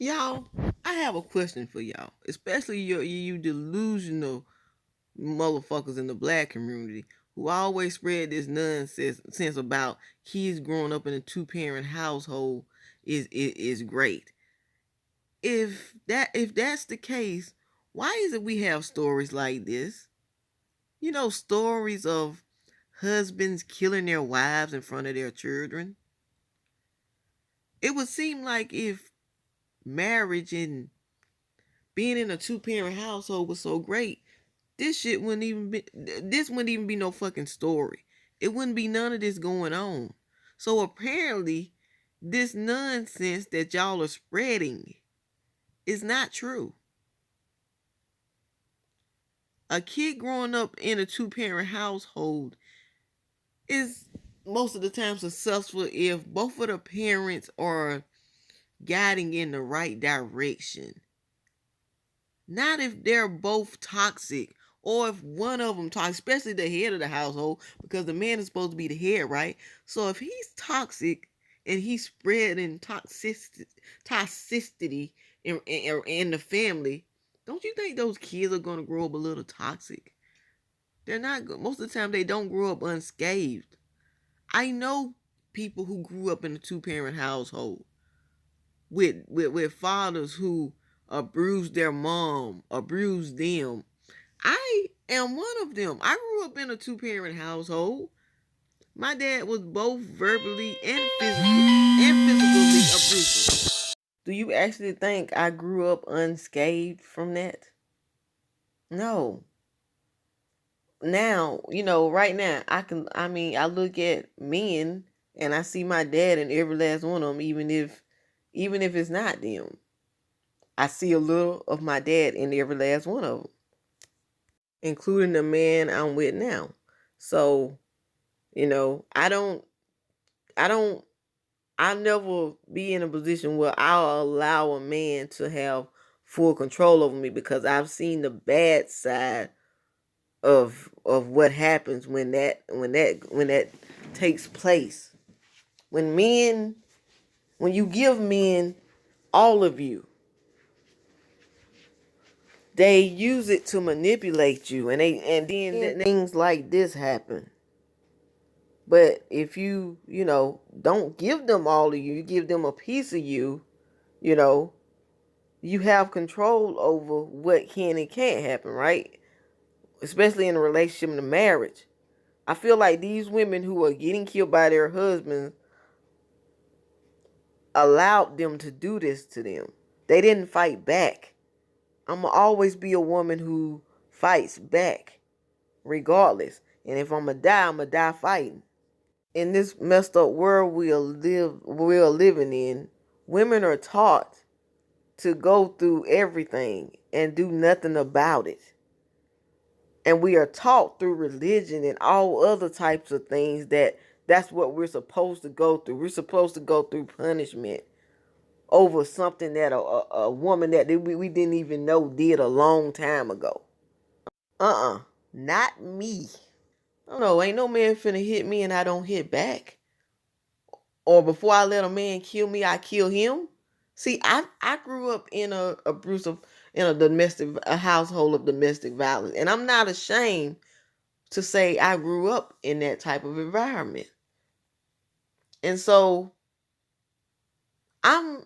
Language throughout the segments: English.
Y'all, I have a question for y'all, especially you delusional motherfuckers in the black community who always spread this nonsense sense about kids growing up in a two-parent household is great. If that's the case, why is it we have stories like this? Stories of husbands killing their wives in front of their children. It would seem like if marriage and being in a two-parent household was so great, this wouldn't even be no fucking story. It wouldn't be none of this going on. So apparently, this nonsense that y'all are spreading is not true. A kid growing up in a two-parent household is most of the time successful if both of the parents are guiding in the right direction. Not if they're both toxic or if one of them toxic, especially the head of the household, because the man is supposed to be the head, right? So if he's toxic and he's spreading toxicity in the family, don't you think those kids are going to grow up a little toxic? They're not. Most of the time, they don't grow up unscathed. I know people who grew up in a two-parent household with fathers who abused their mom, abused them. I am one of them. I grew up in a two-parent household. My dad was both verbally and physically abusive. Do you actually think I grew up unscathed from that? No. Now, right now, I look at men and I see my dad in every last one of them, even if it's not them. I see a little of my dad in every last one of them, including the man I'm with now. So, I don't, I don't, I'll never be in a position where I'll allow a man to have full control over me because I've seen the bad side of what happens when that takes place. When you give men all of you, they use it to manipulate you, and then things like this happen. But if don't give them all of you, you give them a piece of you, you know, you have control over what can and can't happen, right? Especially in a relationship and a marriage. I feel like these women who are getting killed by their husbands allowed them to do this to them. They didn't fight back. I'm going to always be a woman who fights back, regardless. And if I'm going to die fighting. In this messed up world we're living in, women are taught to go through everything and do nothing about it. And we are taught through religion and all other types of things that's what we're supposed to go through. We're supposed to go through punishment over something that a woman that we didn't even know did a long time ago. Not me. I don't know, ain't no man finna hit me and I don't hit back. Or before I let a man kill me, I kill him. See, I grew up in a household of domestic violence, and I'm not ashamed to say I grew up in that type of environment. And so I'm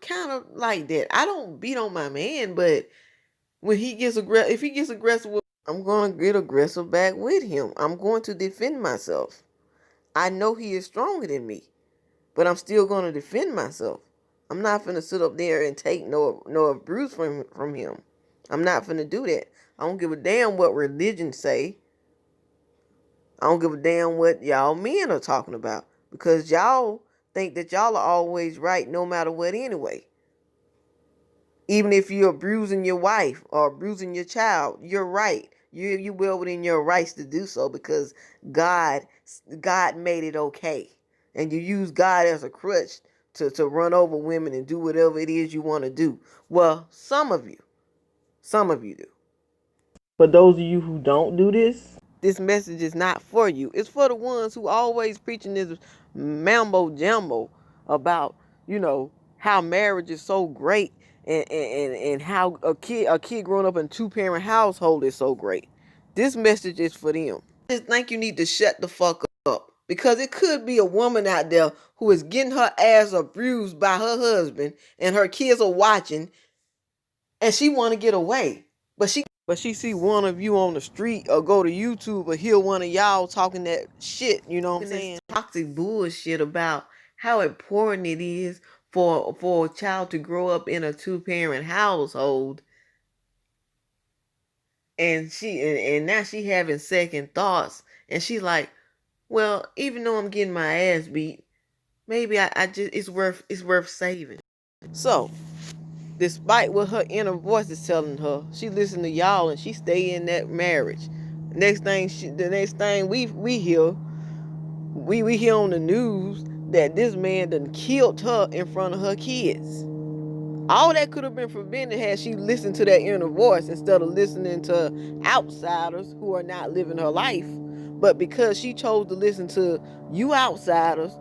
kind of like that. I don't beat on my man, but when if he gets aggressive, I'm gonna get aggressive back with him. I'm going to defend myself. I know he is stronger than me, but I'm still gonna defend myself. I'm not gonna sit up there and take no abuse from him. I'm not gonna do that. I don't give a damn what religion say. I don't give a damn what y'all men are talking about, because y'all think that y'all are always right no matter what anyway. Even if you're abusing your wife or abusing your child, you're right. You well within your rights to do so, because God God made it okay. And you use God as a crutch to run over women and do whatever it is you want to do. Well, some of you do. For those of you who don't do this message is not for you. It's for the ones who always preaching this mambo jumbo about, you know, how marriage is so great, and how a kid growing up in a two-parent household is so great. This message is for them. I just think you need to shut the fuck up, because it could be a woman out there who is getting her ass abused by her husband, and her kids are watching, and she want to get away, but she see one of you on the street, or go to YouTube, or hear one of y'all talking that shit, you know what I'm saying? Toxic bullshit about how important it is for a child to grow up in a two-parent household. And and now she having second thoughts, and she's like, well, even though I'm getting my ass beat, maybe I just it's worth saving. So despite what her inner voice is telling her, she listen to y'all and she stay in that marriage. The next thing we hear, we hear on the news that this man done killed her in front of her kids. All that could have been prevented had she listened to that inner voice instead of listening to outsiders who are not living her life. But because she chose to listen to you outsiders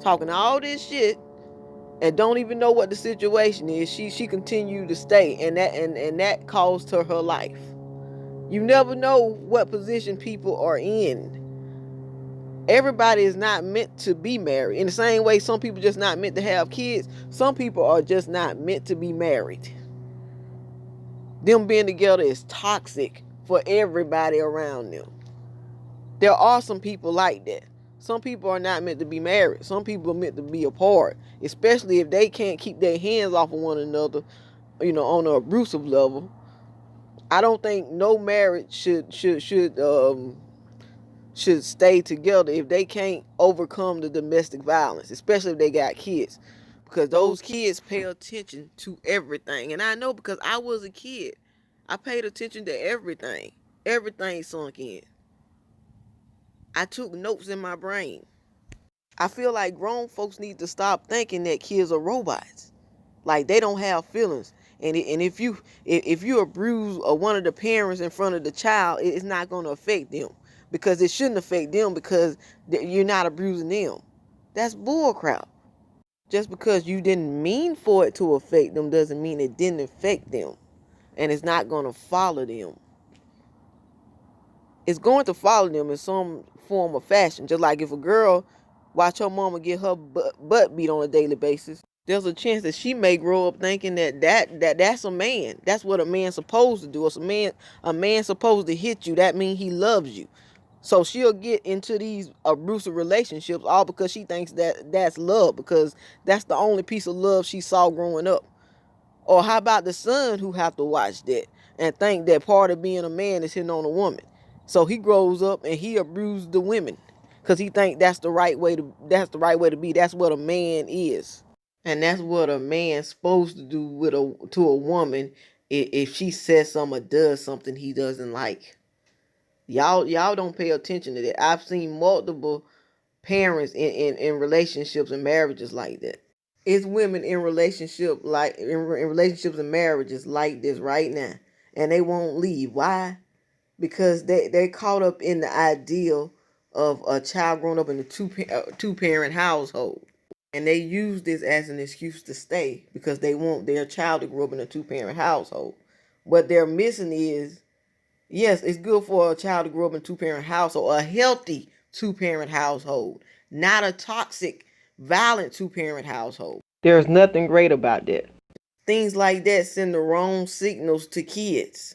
talking all this shit and don't even know what the situation is, she continued to stay, and that cost her life. You never know what position people are in. Everybody is not meant to be married. In the same way some people just not meant to have kids, some people are just not meant to be married. Them being together is toxic for everybody around them. There are some people like that. Some people are not meant to be married. Some people are meant to be apart, especially if they can't keep their hands off of one another, on an abusive level. I don't think no marriage should stay together if they can't overcome the domestic violence, especially if they got kids, because those kids pay attention to everything. And I know, because I was a kid, I paid attention to everything. Everything sunk in. I took notes in my brain. I feel like grown folks need to stop thinking that kids are robots, like they don't have feelings. And if you abuse one of the parents in front of the child, it's not going to affect them, because it shouldn't affect them, because you're not abusing them. That's bullcrap. Just because you didn't mean for it to affect them doesn't mean it didn't affect them, and it's not going to follow them. It's going to follow them in some form or fashion. Just like if a girl watch her mama get her butt beat on a daily basis, there's a chance that she may grow up thinking that's a man. That's what a man's supposed to do. It's a man supposed to hit you. That means he loves you. So she'll get into these abusive relationships, all because she thinks that that's love, because that's the only piece of love she saw growing up. Or how about the son who have to watch that and think that part of being a man is hitting on a woman? So he grows up and he abuses the women because he think that's the right way to be. That's what a man is. And that's what a man's supposed to do to a woman if she says something or does something he doesn't like. Y'all don't pay attention to that. I've seen multiple parents in relationships and marriages like that. It's women in relationships and marriages like this right now, and they won't leave. Why? Because they caught up in the ideal of a child growing up in a two parent household, and they use this as an excuse to stay because they want their child to grow up in a two parent household. What they're missing is, yes, it's good for a child to grow up in a two parent household, a healthy two parent household, not a toxic, violent two parent household. There's nothing great about that. Things like that send the wrong signals to kids,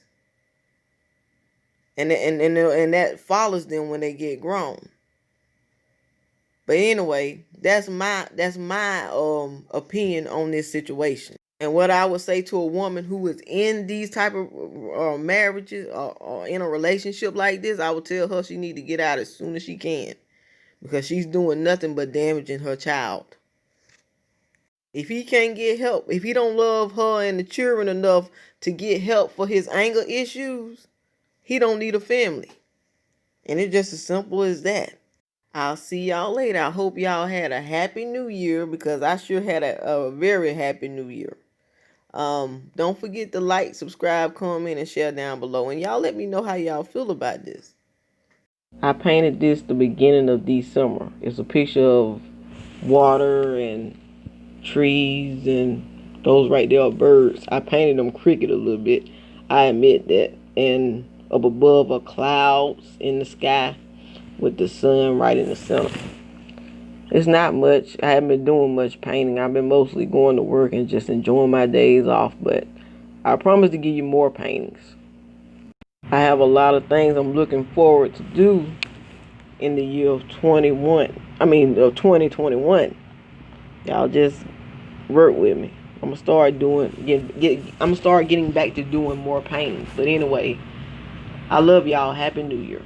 and that follows them when they get grown. But anyway, that's my opinion on this situation. And what I would say to a woman who is in these type of marriages, or in a relationship like this, I would tell her she need to get out as soon as she can, because she's doing nothing but damaging her child. If he can't get help, if he don't love her and the children enough to get help for his anger issues, he don't need a family. And it's just as simple as that. I'll see y'all later. I hope y'all had a happy new year, because I sure had a very happy new year. Don't forget to like, subscribe, comment, and share down below. And y'all let me know how y'all feel about this. I painted this the beginning of December. It's a picture of water and trees, and those right there are birds. I painted them cricket a little bit. I admit that. And up above are clouds in the sky with the sun right in the center. It's not much. I haven't been doing much painting. I've been mostly going to work and just enjoying my days off, but I promise to give you more paintings. I have a lot of things I'm looking forward to do in the year of 2021. Y'all just work with me. I'm gonna start I'm gonna start getting back to doing more paintings. But anyway, I love y'all. Happy New Year.